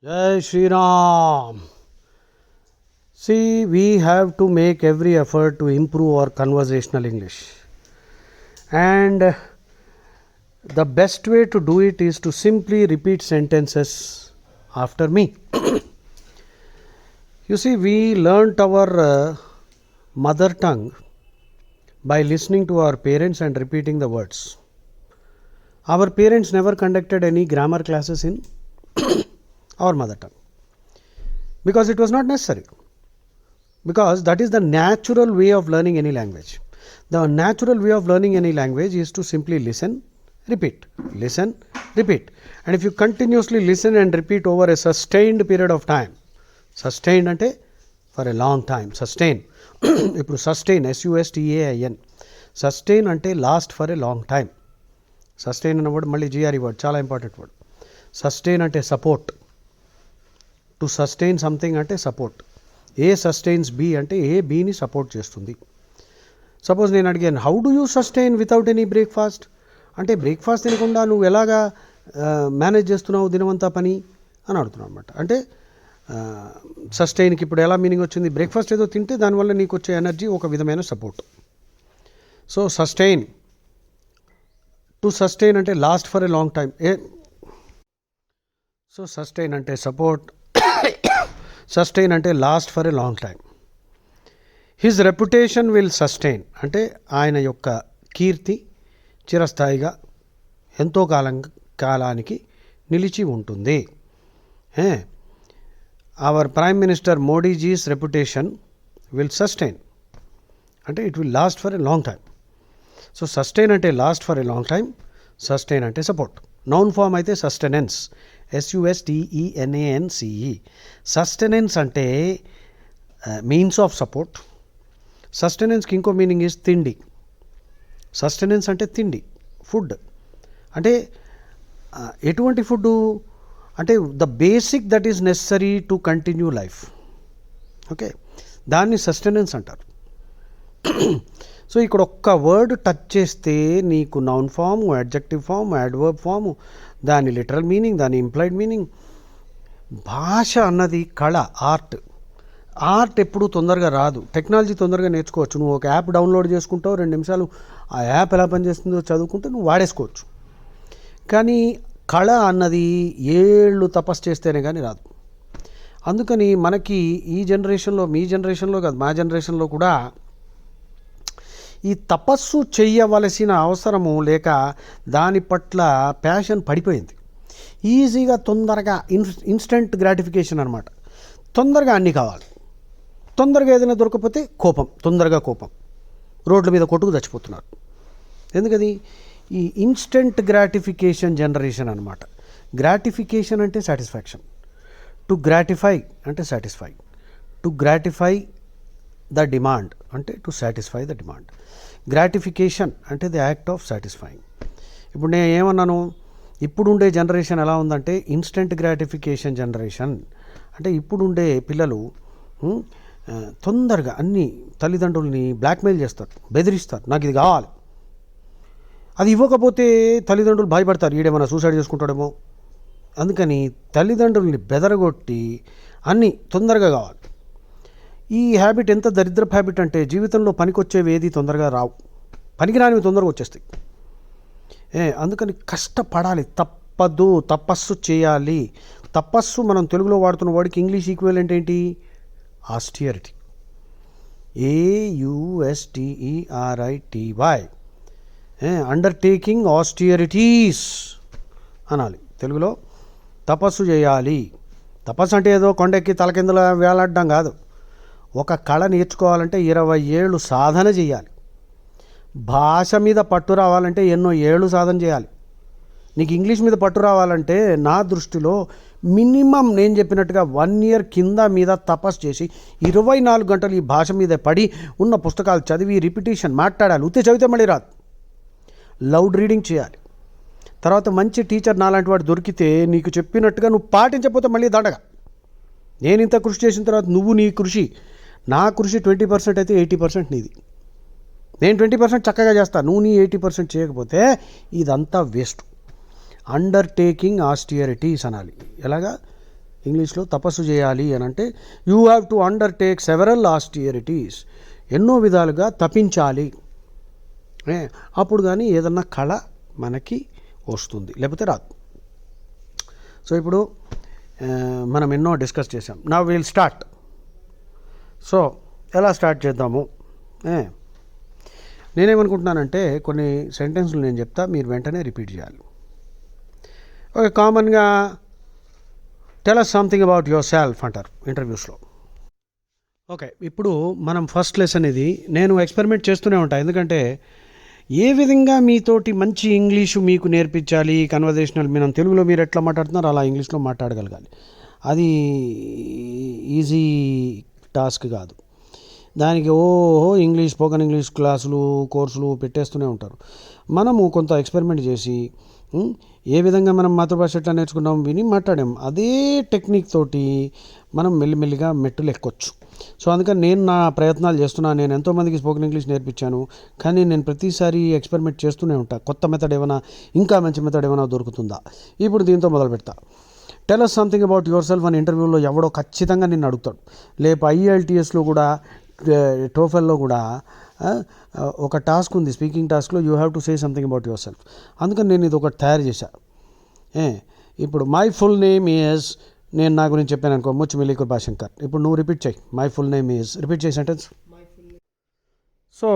Jai Shri Ram. See, we have to make every effort to improve our conversational English. And the best way to do it is to simply repeat sentences after me. You see, we learnt our mother tongue by listening to our parents and repeating the words. Our parents never conducted any grammar classes in our mother tongue because it was not necessary, because that is the natural way of learning any language. The natural way of learning any language is to simply listen, repeat, and if you continuously listen and repeat over a sustained period of time, sustained ante for a long time, sustain ఇప్పుడు sustain SUSTAIN, sustain అంటే last for a long time. Sustain అన్న word మళ్ళీ GRE word, చాలా important word. Sustain అంటే support. To sustain something అంటే support. ఏ sustains B అంటే ఏ బీని support చేస్తుంది. Suppose నేను అడిగాను, how do you sustain without any breakfast అంటే బ్రేక్ఫాస్ట్ తినకుండా నువ్వు ఎలాగా మేనేజ్ చేస్తున్నావు దినమంతా పని అని అడుగుతున్నావు అనమాట. అంటే సస్టైన్కి ఇప్పుడు ఎలా మీనింగ్ వచ్చింది, బ్రేక్ఫాస్ట్ ఏదో తింటే దానివల్ల నీకు వచ్చే ఎనర్జీ ఒక విధమైన support. So sustain, to sustain అంటే last for a long time. So sustain అంటే సపోర్ట్, సస్టైన్ అంటే last for a long time. His reputation will sustain అంటే ఆయన యొక్క కీర్తి చిరస్థాయిగా ఎంతో కాలానికి నిలిచి ఉంటుంది. Our prime minister Modiji's reputation will sustain అంటే it will last for a long time. So sustain అంటే last for a long time, sustain అంటే సపోర్ట్. నౌన్ ఫామ్ అయితే సస్టెనెన్స్, SUSTENANCE. సస్టెనెన్స్ అంటే మీన్స్ ఆఫ్ సపోర్ట్. సస్టెనెన్స్కి ఇంకో మీనింగ్ ఈజ్ తిండి. Sustenance అంటే తిండి, food. అంటే ఎటువంటి ఫుడ్డు అంటే the basic that is necessary to continue life. Okay, దాన్ని సస్టెనెన్స్ అంటారు. సో ఇక్కడ ఒక్క వర్డ్ టచ్ చేస్తే నీకు noun form, adjective form, adverb form, దాని లిటరల్ మీనింగ్, దాని ఇంప్లాయిడ్ మీనింగ్. భాష అన్నది కళ, ఆర్ట్. ఆర్ట్ ఎప్పుడు తొందరగా రాదు, టెక్నాలజీ తొందరగా నేర్చుకోవచ్చు. నువ్వు ఒక యాప్ డౌన్లోడ్ చేసుకుంటావు, 2 నిమిషాలు ఆ యాప్ ఎలా పనిచేస్తుందో చదువుకుంటే నువ్వు వాడేసుకోవచ్చు. కానీ కళ అన్నది ఏళ్ళు తపస్సు చేస్తేనే కానీ రాదు. అందుకని మనకి ఈ జనరేషన్లో, మీ జనరేషన్లో కాదు, మా జనరేషన్లో కూడా ఈ తపస్సు చెయ్యవలసిన అవసరము లేక దాని పట్ల ప్యాషన్ పడిపోయింది. ఈజీగా తొందరగా ఇన్స్టెంట్ గ్రాటిఫికేషన్ అనమాట. తొందరగా అన్నీ కావాలి. తొందరగా ఏదైనా దొరకకపోతే కోపం, తొందరగా కోపం, రోడ్ల మీద కొట్టుకు చచ్చిపోతున్నారు. ఎందుకది? ఈ ఇన్స్టెంట్ గ్రాటిఫికేషన్ జనరేషన్ అనమాట. గ్రాటిఫికేషన్ అంటే సాటిస్ఫాక్షన్, టు గ్రాటిఫై అంటే satisfy, to gratify the demand అంటే to satisfy the demand. Gratification అంటే ది యాక్ట్ ఆఫ్ సాటిస్ఫైయింగ్. ఇప్పుడు నేను ఏమన్నాను, ఇప్పుడుండే జనరేషన్ ఎలా ఉందంటే ఇన్స్టెంట్ గ్రాటిఫికేషన్ జనరేషన్. అంటే ఇప్పుడుండే పిల్లలు తొందరగా అన్ని తల్లిదండ్రుల్ని బ్లాక్మెయిల్ చేస్తారు, బెదిరిస్తారు, నాకు ఇది కావాలి. అది ఇవ్వకపోతే తల్లిదండ్రులు భయపడతారు, ఈడేమైనా సూసైడ్ చేసుకుంటాడేమో. అందుకని తల్లిదండ్రుల్ని బెదరగొట్టి అన్నీ తొందరగా కావాలి. ఈ హ్యాబిట్ ఎంత దరిద్రపు హ్యాబిట్ అంటే జీవితంలో పనికొచ్చేవి ఏది తొందరగా రావు, పనికిరానివి తొందరగా వచ్చేస్తాయి. అందుకని కష్టపడాలి, తప్పదు, తపస్సు చేయాలి. తపస్సు మనం తెలుగులో వాడుతున్న వాడికి ఇంగ్లీష్ ఈక్వలెంట్ ఏంటి? ఆస్టియరిటీ. AUSTERITY, అండర్టేకింగ్ ఆస్టియరిటీస్ అనాలి తెలుగులో. తపస్సు చేయాలి. తపస్సు అంటే ఏదో కొండెక్కి తలకిందుల వేలాడడం కాదు. ఒక కళ నేర్చుకోవాలంటే 20 ఏళ్ళు సాధన చేయాలి. భాష మీద పట్టు రావాలంటే ఎన్నో ఏళ్ళు సాధన చేయాలి. నీకు ఇంగ్లీష్ మీద పట్టు రావాలంటే నా దృష్టిలో మినిమం నేను చెప్పినట్టుగా 1 ఇయర్ కింద మీద తపస్సు చేసి 24 గంటలు ఈ భాష మీద పడి ఉన్న పుస్తకాలు చదివి రిపిటేషన్ మాట్లాడాలి. ఉత్తే చదివితే మళ్ళీ రాదు. లౌడ్ రీడింగ్ చేయాలి. తర్వాత మంచి టీచర్ నాలాంటి వాడు దొరికితే నీకు చెప్పినట్టుగా నువ్వు పాటించకపోతే మళ్ళీ దండగా. నేను ఇంత కృషి చేసిన తర్వాత నువ్వు నీ కృషి, నా కృషి 20% అయితే 80% నీది. నేను 20% చక్కగా చేస్తాను, నువ్వు నీ 80% చేయకపోతే ఇదంతా వేస్ట్. అండర్టేకింగ్ ఆస్టియరిటీస్ అనాలి. ఎలాగా? ఇంగ్లీష్లో తపస్సు చేయాలి అని అంటే you have to undertake several austerities, ఎన్నో విధాలుగా తపించాలి. అప్పుడు కానీ ఏదన్నా కళ మనకి వస్తుంది, లేకపోతే రాదు. సో ఇప్పుడు మనం ఎన్నో డిస్కస్ చేసాం. Now will start. సో ఎలా స్టార్ట్ చేద్దాము? నేనేమనుకుంటున్నానంటే కొన్ని సెంటెన్స్లు నేను చెప్తా, మీరు వెంటనే రిపీట్ చేయాలి. ఓకే, కామన్గా tell us something about your self అంటారు ఇంటర్వ్యూస్లో. ఓకే, ఇప్పుడు మనం ఫస్ట్ లెసన్ ఇది. నేను ఎక్స్పెరిమెంట్ చేస్తూనే ఉంటాను, ఎందుకంటే ఏ విధంగా మీతోటి మంచి ఇంగ్లీషు మీకు నేర్పించాలి. కన్వర్జేషనల్, మనం తెలుగులో మీరు ఎట్లా మాట్లాడుతున్నారు అలా ఇంగ్లీష్లో మాట్లాడగలగాలి. అది ఈజీ టాస్క్ కాదు. దానికి ఇంగ్లీష్, స్పోకెన్ ఇంగ్లీష్ క్లాసులు, కోర్సులు పెట్టేస్తూనే ఉంటారు. మనము కొంత ఎక్స్పెరిమెంట్ చేసి ఏ విధంగా మనం మాతృభాష ఎట్లా నేర్చుకున్నాం విని మాట్లాడాం, అదే టెక్నిక్ తోటి మనం మెల్లిమెల్లిగా మెట్టులు ఎక్కొచ్చు. సో అందుకని నేను నా ప్రయత్నాలు చేస్తున్నాను. నేను ఎంతోమందికి స్పోకెన్ ఇంగ్లీష్ నేర్పించాను, కానీ నేను ప్రతిసారి ఎక్స్పెరిమెంట్ చేస్తూనే ఉంటాను. కొత్త మెథడ్ ఏమైనా, ఇంకా మంచి మెథడ్ ఏమైనా దొరుకుతుందా. ఇప్పుడు దీంతో మొదలు పెడతా. Tell us something about yourself అని ఇంటర్వ్యూలో ఎవడో ఖచ్చితంగా నిన్ను అడుగుతాడు. లేపు IELTSలో కూడా, టోఫెల్లో కూడా ఒక టాస్క్ ఉంది, స్పీకింగ్ టాస్క్లో you have to say something about your self. అందుకని నేను ఇది ఒకటి తయారు చేశా. ఇప్పుడు మై ఫుల్ నేమ్ ఈజ్, నేను నా గురించి చెప్పాను అనుకో, ముచ్చిమిల్లి కృపాశంకర్. ఇప్పుడు నువ్వు రిపీట్ చేయి. My full name is, repeat చేయి సెంటెన్స్. సో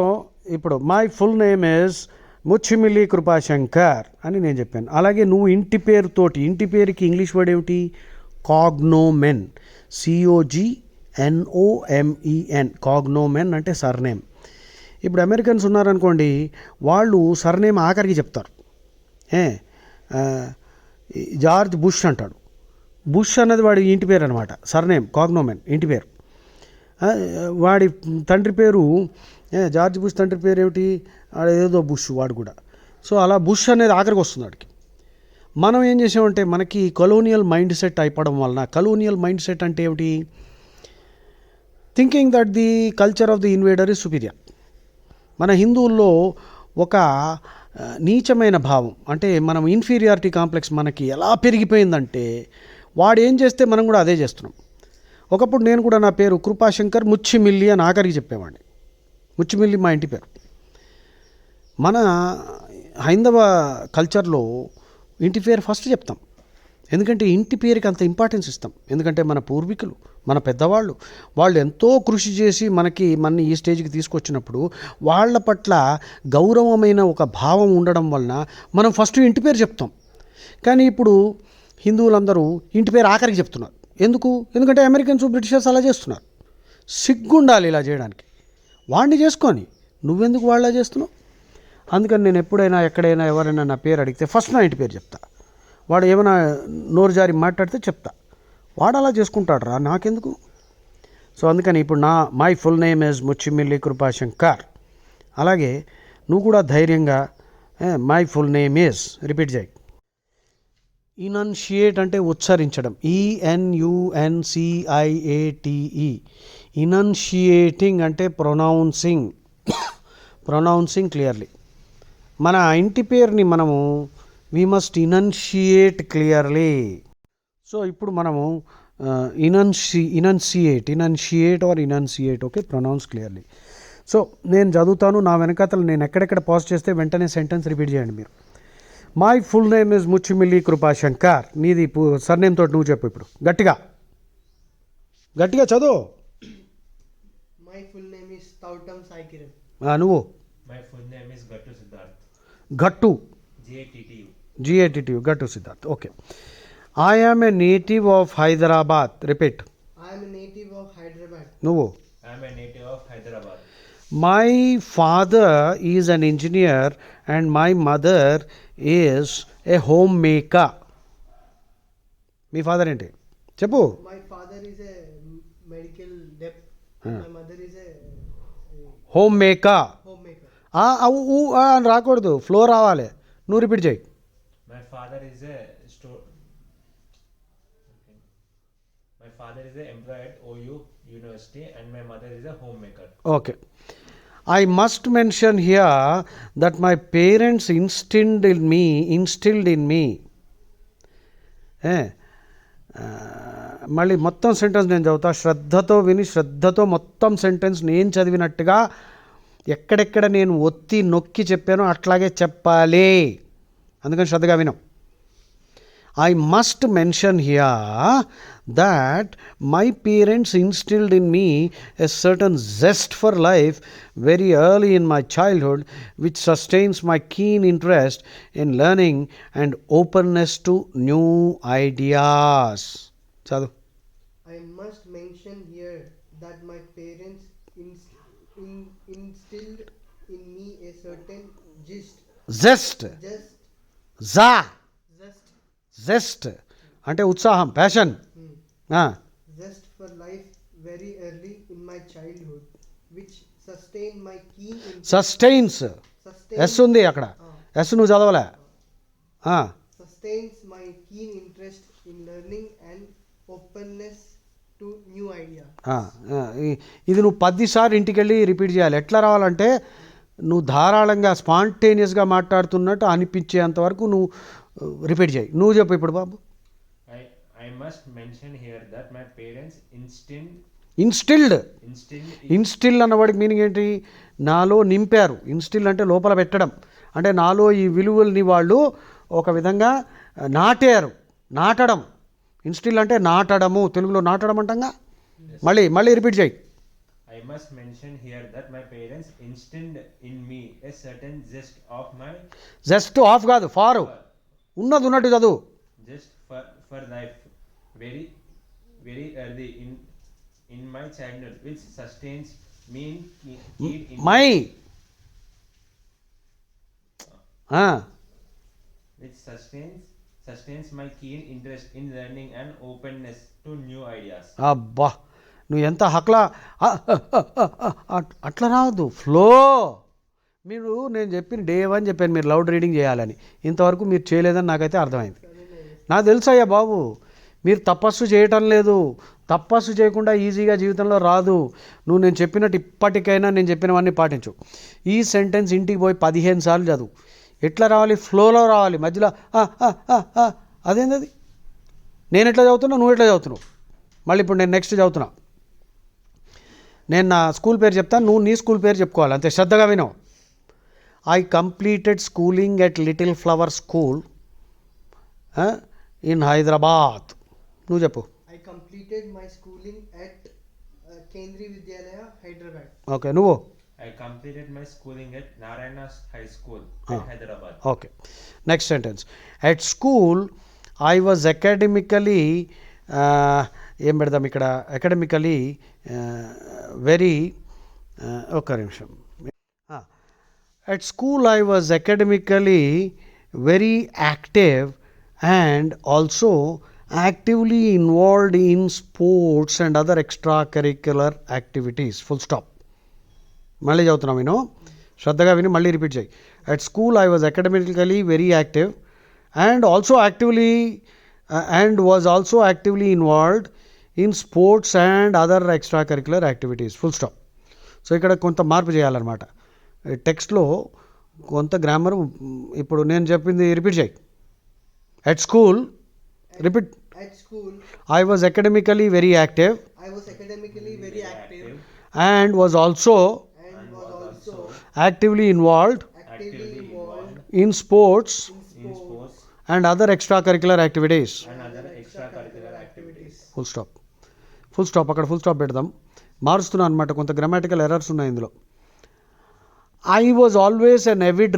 ఇప్పుడు my full name is Muchimilli Kripashankar అని నేను చెప్పాను. అలాగే నువ్వు ఇంటి పేరుతోటి, ఇంటి పేరుకి ఇంగ్లీష్ వర్డ్ ఏమిటి? కాగ్నోమెన్, COGNOMEN, కాగ్నోమెన్ అంటే సర్నేమ్. ఇప్పుడు అమెరికన్స్ ఉన్నారనుకోండి, వాళ్ళు సర్నేమ్ ఆఖరికి చెప్తారు. జార్జ్ బుష్ అంటాడు. బుష్ అన్నది వాడి ఇంటి పేరు అనమాట, సర్నేమ్ కాగ్నోమెన్ ఇంటి పేరు. వాడి తండ్రి పేరు జార్జ్ బుష్, తండ్రి పేరు ఏమిటి? ఏదో బుష్ వాడు కూడా. సో అలా బుష్ అనేది ఆఖరికి వస్తుంది వాడికి. మనం ఏం చేసామంటే, మనకి కలోనియల్ మైండ్ సెట్ అయిపోవడం వలన, కలోనియల్ మైండ్ సెట్ అంటే ఏమిటి? Thinking that the culture of the invader is superior. మన హిందువుల్లో ఒక నీచమైన భావం, అంటే మనం ఇన్ఫీరియారిటీ కాంప్లెక్స్ మనకి ఎలా పెరిగిపోయిందంటే, వాడు ఏం చేస్తే మనం కూడా అదే చేస్తున్నాం. ఒకప్పుడు నేను కూడా నా పేరు కృపాశంకర్ ముచ్చిమిల్లి అని ఆఖరికి చెప్పేవాడిని. ముచ్చిమిల్లి మా ఇంటి పేరు. మన హైందవ కల్చర్లో ఇంటి పేరు ఫస్ట్ చెప్తాం, ఎందుకంటే ఇంటి పేరుకి అంత ఇంపార్టెన్స్ ఇస్తాం. ఎందుకంటే మన పూర్వీకులు, మన పెద్దవాళ్ళు, వాళ్ళు ఎంతో కృషి చేసి మన ఈ స్టేజ్కి తీసుకొచ్చినప్పుడు వాళ్ళ పట్ల గౌరవమైన ఒక భావం ఉండడం వలన మనం ఫస్ట్ ఇంటి పేరు చెప్తాం. కానీ ఇప్పుడు హిందువులందరూ ఇంటి పేరు ఆఖరికి చెప్తున్నారు. ఎందుకంటే అమెరికన్స్, బ్రిటిషర్స్ అలా చేస్తున్నారు. సిగ్గుండాలి ఇలా చేయడానికి. వాడిని చేసుకొని నువ్వెందుకు వాళ్ళ చేస్తున్నావు? అందుకని నేను ఎప్పుడైనా, ఎక్కడైనా, ఎవరైనా నా పేరు అడిగితే ఫస్ట్ నా ఇంటి పేరు చెప్తా. వాడు ఏమైనా నోరు జారి మాట్లాడితే చెప్తా. వాడు అలా చేసుకుంటాడు రా, నాకెందుకు? సో అందుకని ఇప్పుడు my full name is Muchimilli Kripashankar. అలాగే నువ్వు కూడా ధైర్యంగా my full name is repeat చేయి. ఇనన్షియేట్ అంటే ఉచ్చరించడం, ENUNCIATE. ఇనన్షియేటింగ్ అంటే ప్రొనౌన్సింగ్ క్లియర్లీ. మన ఇంటి పేరుని మనము వీ మస్ట్ ఇనన్షియేట్ క్లియర్లీ. సో ఇప్పుడు మనము ఇనన్షియేట్ ఓకే, ప్రొనౌన్స్ క్లియర్లీ. సో నేను చదువుతాను, నా వెనకాతల నేను ఎక్కడెక్కడ పాజ్ చేస్తే వెంటనే సెంటెన్స్ రిపీట్ చేయండి మీరు. My full name is Mucchimilli Krupashankar. నీది సర్నేమ్ తోటి నువ్వు చెప్పు ఇప్పుడు, గట్టిగా చదువు. My full name is Thoutam Sai Kiran. నువ్వు? మై ఫుల్ నేమ్ ఇస్ గట్టు Siddharth. Gattu, GATTU. Gattu Siddharth. Okay. I am a native of Hyderabad. Repeat. I am a native of Hyderabad. నువ్వు? I am a native of Hyderabad. My father is an engineer and my mother is a homemaker. మీ father ఏంటి చెప్పు? My father is a medical rep. My mother is a homemaker. Homemaker. అని రాకూడదు, flow రావాలి. నువ్వు repeat చేయి. My father is a My father is an employee at OU University and my mother is a homemaker. Okay. I must mention here that my parents instilled in me మళ్ళీ మొత్తం sentence నేను చదువుతా, శ్రద్ధతో విని శ్రద్ధతో మొత్తం sentence నేను చదివినట్టుగా ఎక్కడెక్కడ నేను ఒత్తి నొక్కి చెప్పానో అట్లాగే చెప్పాలి. అందుకని శ్రద్ధగా వినం. I must mention here that my parents instilled in me a certain zest for life very early in my childhood, which sustains my keen interest in learning and openness to new ideas. Chadu. I must mention here that my parents instilled in me a certain Zest. zest, Za. zest, Zest. అంటే ఉత్సాహం, passion. zest for life very early in my childhood, which sustained my keen interest. Sustains. S ఉంది అక్కడ. Yes నువ్వు చదవలే. Sustains my keen interest in learning and openness to new ideas. ఇది నువ్వు 10 సార్లు ఇంటికి వెళ్ళి రిపీట్ చేయాలి. ఎట్లా రావాలంటే నువ్వు ధారాళంగా స్పాంటేనియస్గా మాట్లాడుతున్నట్టు అనిపించేంత వరకు నువ్వు రిపీట్ చేయి. నువ్వు చెప్పు ఇప్పుడు బాబు. I must mention here that my parents instilled. instilled instil అన్న వాడికి మీనింగ్ ఏంటి? నాలో నింపారు. ఇన్స్టిల్ అంటే లోపల పెట్టడం. అంటే నాలో ఈ విలువల్ని వాళ్ళు ఒక విధంగా నాటారు. నాటడం. ఇన్స్టిల్ అంటే నాటడము. తెలుగులో నాటడం అంటంగా. మళ్ళీ రిపీట్ చేయి. I must mention here that my parents instilled in me a certain zest of my just of కాదు, ఫారు. ఉన్నది ఉన్నట్టు చదువు. just for life very very early in my childhood, which sustains me in my which sustains my keen interest in learning and openness to new ideas. అబ్బా నువ్వు ఎంత హక్లా అట్లా రావద్దు, flow. మీరు నేను చెప్పిన డే 1 చెప్పాను మీరు లౌడ్ రీడింగ్ చేయాలని. ఇంతవరకు మీరు చేయలేదని నాకైతే అర్థమైంది. నాకు తెలుసయ్యా బాబు, మీరు తపస్సు చేయటం లేదు. తపస్సు చేయకుండా ఈజీగా జీవితంలో రాదు. నువ్వు నేను చెప్పినట్టు ఇప్పటికైనా నేను చెప్పినవన్నీ పాటించు. ఈ సెంటెన్స్ ఇంటికి పోయి 15 సార్లు చదువు. ఎట్లా రావాలి? ఫ్లోలో రావాలి. మధ్యలో అదేంది అది? నేను ఎట్లా చదువుతున్నా, నువ్వు ఎట్లా చదువుతున్నావు. మళ్ళీ ఇప్పుడు నేను నెక్స్ట్ చదువుతున్నా. నేను నా స్కూల్ పేరు చెప్తాను, నువ్వు నీ స్కూల్ పేరు చెప్పుకోవాలి. అంతే, శ్రద్ధగా విను. I completed schooling at Little Flower School in Hyderabad. నువ్వు చెప్పు. I completed my schooling at Kendriya Vidyalaya, Hyderabad. Okay, నువ్వు. I completed my schooling at Narayana High School in Hyderabad. Okay, next sentence. At school I was academically ఏం పెడదాం ఇక్కడ? Academically very ఒక్క నిమిషం. At school I was academically very active and also actively involved in sports and other extracurricular activities. Full stop. మళ్ళీ చదువుతున్నాం నేను, శ్రద్ధగా విని మళ్ళీ రిపీట్ చేయి. At school I was academically very active and was also actively involved in sports and other extracurricular activities. Full stop. So ఇక్కడ కొంత మార్పు చేయాలన్నమాట. టెక్స్ట్లో కొంత గ్రామర్. ఇప్పుడు నేను చెప్పింది రిపీట్ చేయి. At school, repeat. At school I was academically very active and was also actively involved in sports and other extracurricular activities. Full stop. అక్కడ ఫుల్ స్టాప్ పెడదాం. మారుస్తున్నాను అనమాట, కొంత గ్రామాటికల్ ఎర్రర్స్ ఉన్నాయి ఇందులో. I was always an avid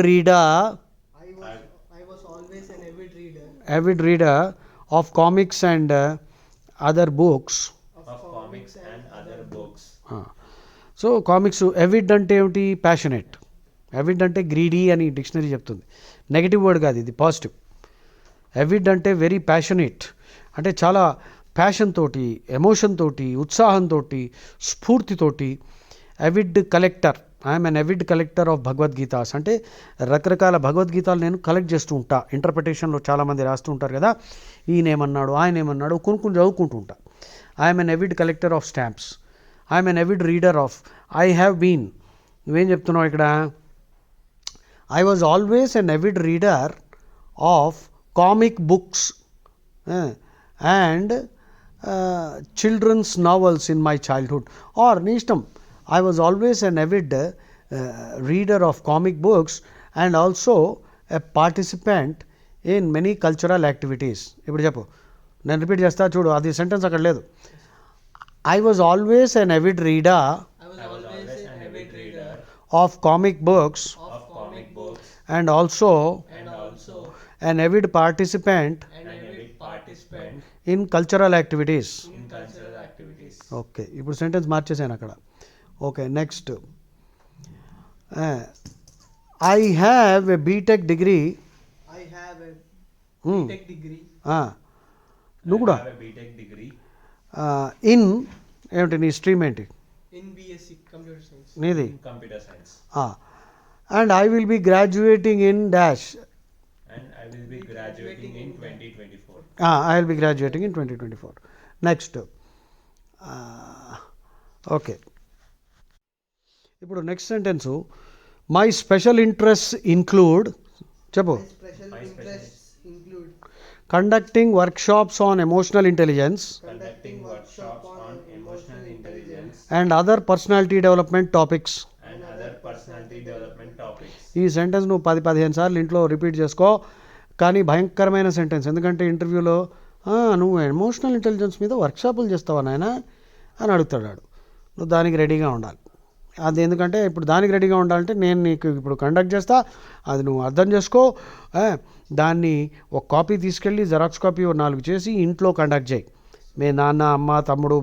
reader of comics and other books. So comics avid అంటే ఏమిటి? Passionate. Avid అంటే greedy అని డిక్షనరీ చెప్తుంది. నెగిటివ్ వర్డ్ కాదు, ఇది పాజిటివ్. ఎవిడ్ అంటే వెరీ ప్యాషనేట్, అంటే చాలా ప్యాషన్ తోటి, ఎమోషన్ తోటి, ఉత్సాహంతో, స్ఫూర్తితోటి. Avid collector. I'm an avid collector of Bhagavad Gitas. అంటే రకరకాల భగవద్గీతాలు నేను కలెక్ట్ చేస్తూ ఉంటా. ఇంటర్ప్రిటేషన్లో చాలామంది రాస్తూ ఉంటారు కదా, ఈయన ఏమన్నాడు, ఆయన ఏమన్నాడు, కొనుక్కుని చదువుకుంటూ ఉంటా. I'm an avid collector of stamps. I'm an avid reader of. I have been. నువ్వేం చెప్తున్నావు ఇక్కడ? I was always an avid reader of comic books and children's novels in my childhood. Or నీ ఇష్టం, I was always an avid reader of comic books and also a participant in many cultural activities. ఇప్పుడు చెప్పు, నేను repeat చేస్తా చూడు, అది sentence అక్కడ లేదు. I was always an avid reader I was always an avid reader of comic books of comic books and also and also an avid participant an avid participant in cultural activities. in cultural activities. Okay, ఇప్పుడు sentence మార్చేసాను అక్కడ. Okay, next. I have a BTech degree. I have a Hmm. tech degree నువ్వు కూడా I have a BTech degree in ఏమిటి నీ stream ఏంటి in BSc Computer Science. నీది? in computer science, and I will be graduating in dash. and I will be graduating in 2024. I will be graduating in 2024. Next. Okay, ఇప్పుడు next sentence, my special interest include. చెప్పు. My special My special interests include conducting workshops on emotional intelligence Conducting workshops on emotional intelligence and other personality development topics. and other personality development topics. ఈ sentence నువ్వు 10-15 సార్లు ఇంట్లో repeat చేసుకో. కానీ భయంకరమైన sentence, ఎందుకంటే ఇంటర్వ్యూలో నువ్వు ఎమోషనల్ ఇంటెలిజెన్స్ మీద వర్క్షాపులు చేస్తావా నాయన అని అడుగుతాడు వాడు. నువ్వు దానికి రెడీగా ఉండాలి. అది ఎందుకంటే ఇప్పుడు దానికి రెడీగా ఉండాలంటే నేను నీకు ఇప్పుడు కండక్ట్ చేస్తా, అది నువ్వు అర్థం చేసుకో. దాన్ని ఒక కాపీ తీసుకెళ్ళి జెరాక్స్ కాపీ 4 చేసి ఇంట్లో కండక్ట్ చేయి. మీ నాన్న, అమ్మ, తమ్ముడు,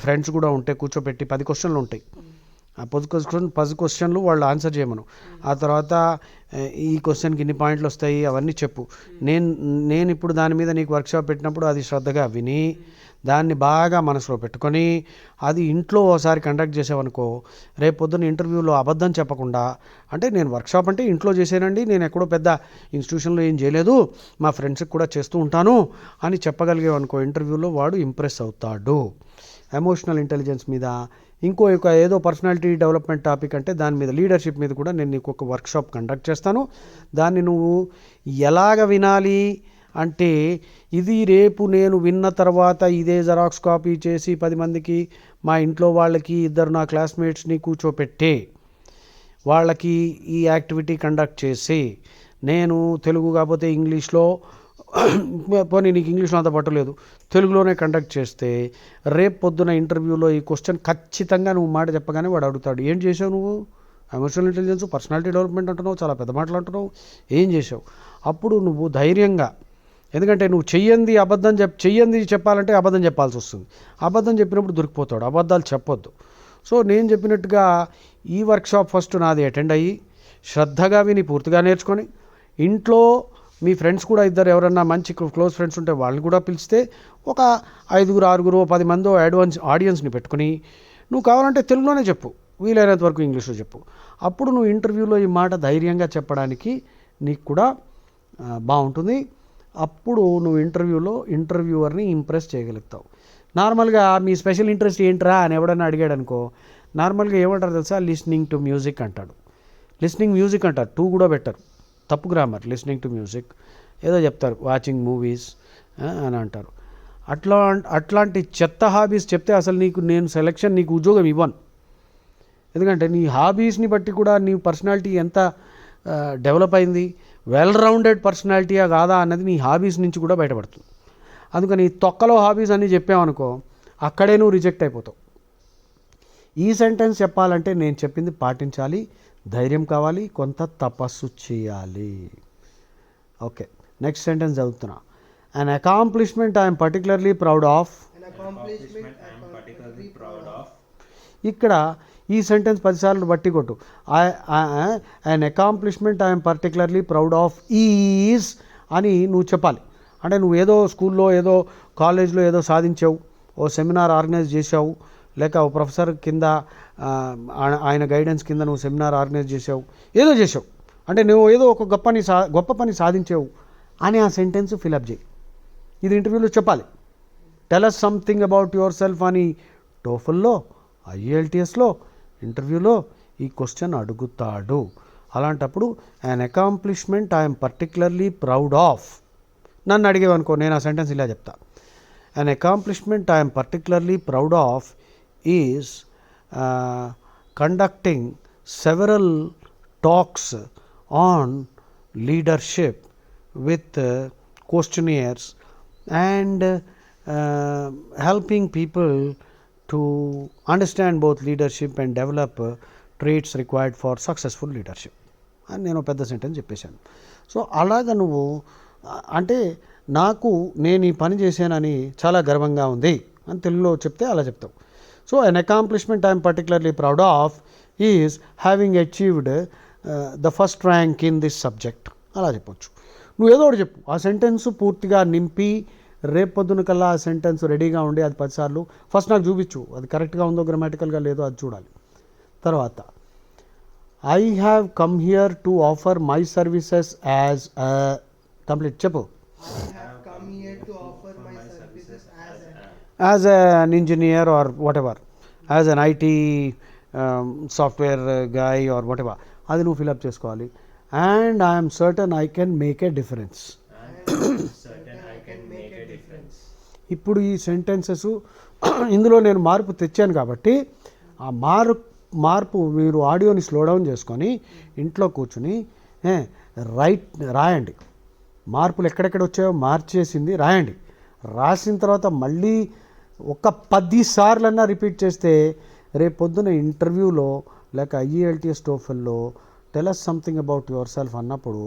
ఫ్రెండ్స్ కూడా ఉంటే కూర్చోపెట్టి 10 క్వశ్చన్లు ఉంటాయి. ఆ 10 క్వశ్చన్లు వాళ్ళు ఆన్సర్ చేయమను. ఆ తర్వాత ఈ క్వశ్చన్కి ఇన్ని పాయింట్లు వస్తాయి అవన్నీ చెప్పు. నేను ఇప్పుడు దాని మీద నీకు వర్క్షాప్ పెట్టినప్పుడు అది శ్రద్ధగా విని దాన్ని బాగా మనసులో పెట్టుకొని అది ఇంట్లో ఒకసారి కండక్ట్ చేసావనుకో, రేపు పొద్దున్న ఇంటర్వ్యూలో అబద్ధం చెప్పకుండా, అంటే నేను వర్క్షాప్ అంటే ఇంట్లో చేశానండి, నేను ఎక్కడో పెద్ద ఇన్స్టిట్యూషన్లో ఏం చేయలేదు, మా ఫ్రెండ్స్కి కూడా చేస్తూ ఉంటాను అని చెప్పగలిగేవనుకో, ఇంటర్వ్యూలో వాడు ఇంప్రెస్ అవుతాడు. ఎమోషనల్ ఇంటెలిజెన్స్ మీద ఇంకో ఏదో పర్సనాలిటీ డెవలప్మెంట్ టాపిక్ అంటే దాని మీద, లీడర్షిప్ మీద కూడా నేను నీకు ఒక వర్క్షాప్ కండక్ట్ చేస్తాను. దాన్ని నువ్వు ఎలాగ వినాలి అంటే, ఇది రేపు నేను విన్న తర్వాత ఇదే జెరాక్స్ కాపీ చేసి 10 మందికి, మా ఇంట్లో వాళ్ళకి, 2 నా క్లాస్మేట్స్ని కూర్చోపెట్టే వాళ్ళకి ఈ యాక్టివిటీ కండక్ట్ చేసి, నేను తెలుగు కాకపోతే ఇంగ్లీష్లో, పోనీ నీకు ఇంగ్లీష్లో అంత పట్టలేదు, తెలుగులోనే కండక్ట్ చేస్తే రేపు పొద్దున ఇంటర్వ్యూలో ఈ క్వశ్చన్ ఖచ్చితంగా నువ్వు మాట చెప్పగానే వాడు అడుగుతాడు, ఏం చేసావు నువ్వు? ఎమోషనల్ ఇంటెలిజెన్స్, పర్సనాలిటీ డెవలప్మెంట్ అంటున్నావు, చాలా పెద్ద మాటలు అంటున్నావు, ఏం చేసావు? అప్పుడు నువ్వు ధైర్యంగా, ఎందుకంటే నువ్వు చెయ్యంది చెప్పాలంటే అబద్ధం చెప్పాల్సి వస్తుంది. అబద్ధం చెప్పినప్పుడు దొరికిపోతాడు. అబద్ధాలు చెప్పొద్దు. సో నేను చెప్పినట్టుగా ఈ వర్క్షాప్ ఫస్ట్ నాది అటెండ్ అయ్యి శ్రద్ధగా విని పూర్తిగా నేర్చుకొని, ఇంట్లో మీ ఫ్రెండ్స్ కూడా 2 ఎవరన్నా మంచి క్లోజ్ ఫ్రెండ్స్ ఉంటే వాళ్ళని కూడా పిలిస్తే ఒక 5-6 10 మందో ఆడియన్స్ని పెట్టుకుని, నువ్వు కావాలంటే తెలుగులోనే చెప్పు, వీలైనంత వరకు ఇంగ్లీష్లో చెప్పు. అప్పుడు నువ్వు ఇంటర్వ్యూలో ఈ మాట ధైర్యంగా చెప్పడానికి నీకు కూడా బాగుంటుంది. అప్పుడు నువ్వు ఇంటర్వ్యూలో ఇంటర్వ్యూవర్ని ఇంప్రెస్ చేయగలుగుతావు. నార్మల్గా మీ స్పెషల్ ఇంట్రెస్ట్ ఏంట్రా అని ఎవడన్నా అడిగాడు అనుకో, నార్మల్గా ఏమంటారు తెలుసా, లిస్నింగ్ టు మ్యూజిక్ అంటాడు. లిస్నింగ్ మ్యూజిక్ అంటారు, 2 కూడా పెట్టారు, తప్పు గ్రామర్. లిస్నింగ్ టు మ్యూజిక్ ఏదో చెప్తారు, వాచింగ్ మూవీస్ అని అంటారు. అట్లాంటి చెత్త హాబీస్ చెప్తే అసలు నేను సెలెక్షన్, నీకు ఉద్యోగం ఇవ్వను. ఎందుకంటే నీ హాబీస్ని బట్టి కూడా నీ పర్సనాలిటీ ఎంత డెవలప్ అయింది, వెల్ రౌండెడ్ పర్సనాలిటీయా కాదా అన్నది నీ హాబీస్ నుంచి కూడా బయటపడుతుంది. అందుకని తొక్కలో హాబీస్ అన్నీ చెప్పామనుకో, అక్కడే నువ్వు రిజెక్ట్ అయిపోతావు. ఈ సెంటెన్స్ చెప్పాలంటే నేను చెప్పింది పాటించాలి, ధైర్యం కావాలి, కొంత తపస్సు చేయాలి. ఓకే, నెక్స్ట్ సెంటెన్స్ చదువుతున్నా. An accomplishment I'm particularly proud of. An accomplishment I am particularly proud of. ఇక్కడ ఈ సెంటెన్స్ 10 సార్లు బట్టి కొట్టు. An accomplishment I'm particularly proud of is అని నువ్వు చెప్పాలి. అంటే నువ్వు ఏదో స్కూల్లో, ఏదో కాలేజ్లో ఏదో సాధించావు, ఓ సెమినార్ ఆర్గనైజ్ చేసావు, లేక ఓ ప్రొఫెసర్ కింద ఆయన గైడెన్స్ కింద నువ్వు సెమినార్ ఆర్గనైజ్ చేసావు, ఏదో చేసావు, అంటే నువ్వు ఏదో ఒక గొప్ప పని సాధించావు అని ఆ సెంటెన్స్ ఫిలప్ చేయి. ఇది ఇంటర్వ్యూలో చెప్పాలి. Tell us something about yourself అని టోఫల్లో, IELTSలో ఇంటర్వ్యూలో ఈ క్వశ్చన్ అడుగుతాడు. అలాంటప్పుడు an accomplishment I'm particularly proud of నన్ను అడిగేవనుకో, నేను ఆ సెంటెన్స్ ఇలా చెప్తా. an accomplishment I am particularly proud of is conducting several talks on leadership with questionnaires and helping people to understand both leadership and develop traits required for successful leadership అని నేను పెద్ద sentence చెప్పేశాను. So అలాగ నువ్వు అంటే నేను ఈ పని చేశానని చాలా గర్వంగా ఉంది అని తెలుగులో చెప్తే అలా చెప్తావు. So an accomplishment I'm particularly proud of is having achieved the first rank in this subject అలా చెప్పొచ్చు. నువ్వు ఏదో ఒకటి చెప్పు, ఆ సెంటెన్స్ పూర్తిగా నింపి రేపొద్దున కల్లా ఆ సెంటెన్స్ రెడీగా ఉండి అది 10 సార్లు ఫస్ట్ నాకు చూపించు, అది కరెక్ట్గా ఉందో గ్రామాటికల్గా లేదో అది చూడాలి. తర్వాత I have come here to offer my services as complete చెప్పు. I have come here to offer my services as an engineer or whatever, as an IT software guy or whatever, అది నువ్వు ఫిలప్ చేసుకోవాలి. And I'm certain I can make a difference. certain I can make a difference. ఇప్పుడు ఈ sentences ఇందులో నేను మార్పు తెచ్చాను కాబట్టి ఆ మార్పు మీరు ఆడియోని స్లో డౌన్ చేసుకొని ఇంట్లో కూర్చుని రాయండి. మార్పులు ఎక్కడెక్కడ వచ్చాయో మార్చేసింది రాయండి. రాసిన తర్వాత మళ్ళీ ఒక 10 సార్లన్నా రిపీట్ చేస్తే రేపు పొద్దున ఇంటర్వ్యూలో లేక IELTS TOEFLలో tell us something about yourself అన్నప్పుడు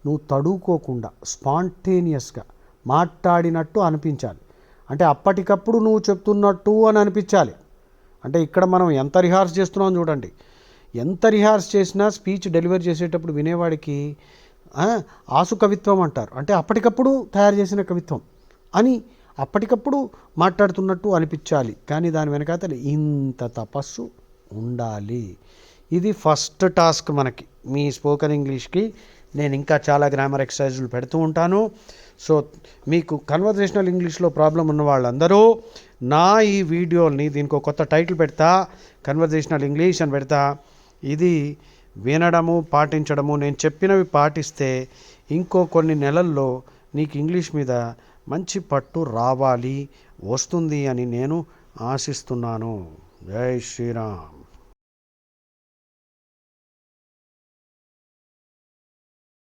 నువ్వు తడుకోకుండా స్పాంటేనియస్గా మాట్లాడినట్టు అనిపించాలి. అంటే అప్పటికప్పుడు నువ్వు చెప్తున్నట్టు అని అనిపించాలి. అంటే ఇక్కడ మనం ఎంత రిహార్స్ చేస్తున్నాం చూడండి. ఎంత రిహార్స్ చేసినా స్పీచ్ డెలివరీ చేసేటప్పుడు వినేవాడికి ఆసు కవిత్వం అంటారు. అంటే అప్పటికప్పుడు తయారు చేసిన కవిత్వం అని అప్పటికప్పుడు మాట్లాడుతున్నట్టు అనిపించాలి. కానీ దాని వెనకాతల ఇంత తపస్సు ఉండాలి. ఇది ఫస్ట్ టాస్క్ మనకి. మీ స్పోకెన్ ఇంగ్లీష్కి నేను ఇంకా చాలా గ్రామర్ ఎక్సర్సైజులు పెడుతూ ఉంటాను. సో మీకు కన్వర్జేషనల్ ఇంగ్లీష్లో ప్రాబ్లం ఉన్న వాళ్ళందరూ నా ఈ వీడియోని దీనికి ఒక కొత్త టైటిల్ పెడతా, కన్వర్జేషనల్ ఇంగ్లీష్ అని పెడతా. ఇది వినడము పాటించడము, నేను చెప్పినవి పాటిస్తే ఇంకో కొన్ని నెలల్లో నీకు ఇంగ్లీష్ మీద మంచి పట్టు రావాలి, వస్తుంది అని నేను ఆశిస్తున్నాను. జై శ్రీరామ్.